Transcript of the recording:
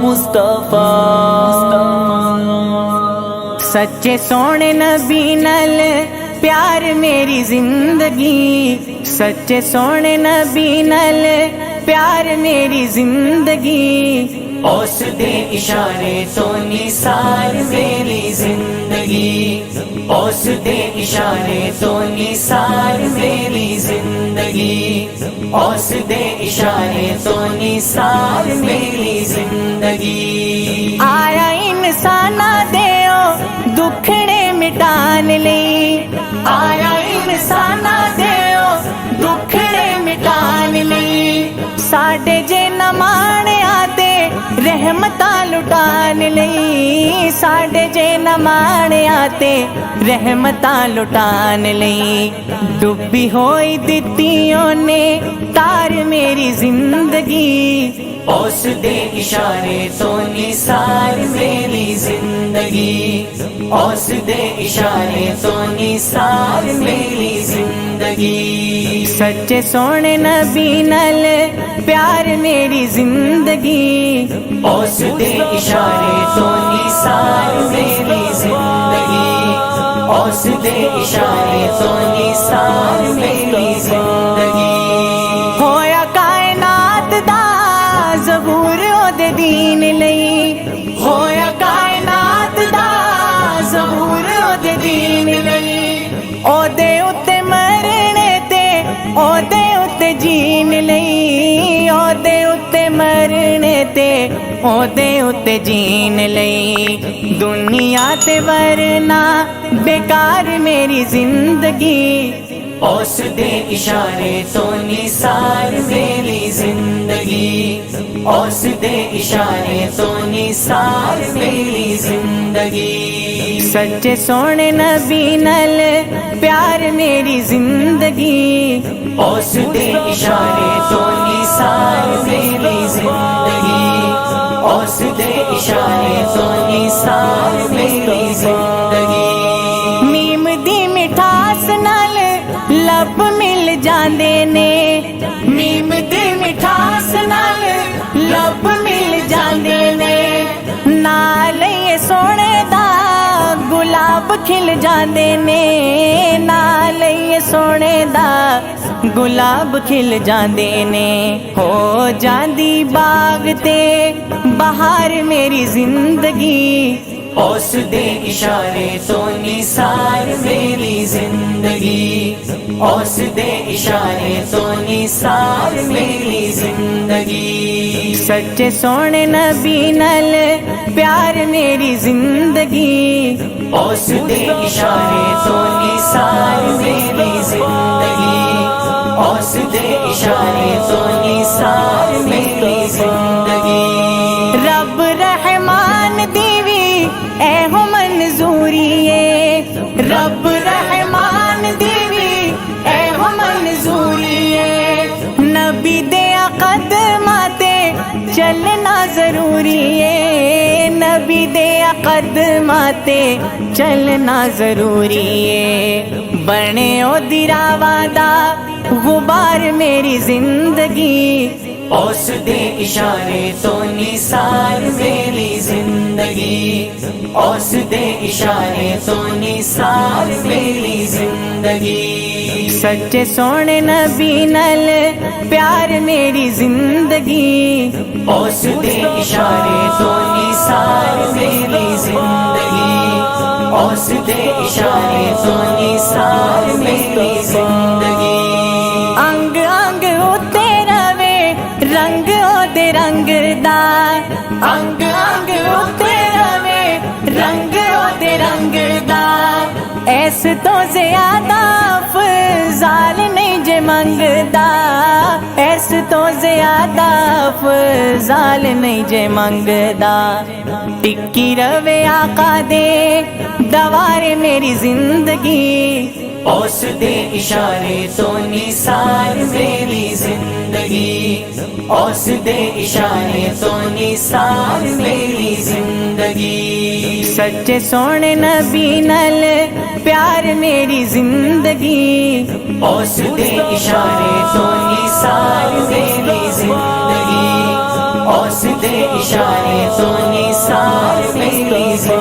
مصطفیٰ سچے سونے نبی نال پیار میری زندگی، سچے سونے نبی نال پیار میری زندگی، اس دے اشارے تو نثار میری زندگی، اس دے اشارے تو نثار میری زندگی، اس دے اشارے تو نثار میری زندگی۔ آیا انسانا دیو دکھڑے مٹان لئی، آیا انسانا دیو دکھڑے مٹان لئی، ساڈے جے نہ مانیا تے رحمتاں لٹان لئی، ساڈے جے نہ مانیا تے رحمتاں لٹان لئی، ڈبی ہوئی دتیوں نے تار میری زندگی، اس دے اشارے تو نثار میری زندگی، اس دے اشارے تو نثار میری زندگی۔ سچے سونے نبی نال پیار میری زندگی، اس دے اشارے تو نثار میری زندگی، اس دے اشارے تو نثار میری زندگی۔ ہویا کائنات دا ظہور او دے دین لئی، ہویا کائنات دا ظہور او دے دین لئی، او دے اتے مرنے تے او دے اتے جین لئی، او دے اتے مرنے تے او دے اتے جین لئی، دنیا تے ورنہ بیکار میری زندگی، اس دے اشارے تو نثار میری زندگی، اس دے اشارے تو نثار میری زندگی۔ سچے سونے نبی نال پیار میری زندگی، اس دے اشارے تو نثار میری زندگی، اس دے اشارے تو نثار میری زندگی۔ میم دی مٹھاس نال لب مل جاندے نے، میم دی مٹھاس نال لب مل جاندے نے، نال یہ سونے دا گلاب کھل جاندے نے، نال یہ سونے دا گلاب کھل جاندے نے، ہو جاندی باغ تے بہار میری زندگی، اس دے اشارے تو نثار میری زندگی، اس دے اشارے تو نثار میری زندگی۔ سچے سونے نبی نال پیار میری زندگی، اس دے اشارے تو نثار میری زندگی، اس دے اشارے تو نثار میری زندگی۔ رب رحمان دیوی اے ہو منظوری ہے، رب رحمان دیوی اے ہو منظوری ہے، نبی دے قدماں تے چلنا ضروری ہے، نبی دے قدماں تے چلنا ضروری ہے، بنے او دراواں دا غبار میری زندگی، اس دے اشارے تو نثار میری زندگی، اس دے اشارے تو نثار میری زندگی۔ سچے سونے نبی نال پیار میری زندگی، اس دے اشارے تو نثار میری زندگی، اس دے اشارے تو نثار میری زندگی۔ انگ انگ اتے روے رنگ او دے رنگ دا، انگ انگ اتے روے رنگ او دے رنگ دا، ایس تو زیادہ افضال نہیں جے منگدا، ایس تو زیادہ افضال نہیں جے منگدا، ٹکی روے آقا دے دوارے میری زندگی، اس دے اشارے تو نثار میری زندگی، اس دے اشارے تو نثار میری زندگی۔ سچے سونے نبی نال پیار میری زندگی، اس دے اشارے تو نثار میری زندگی، اوس دے اشارے تو نثار میری زندگی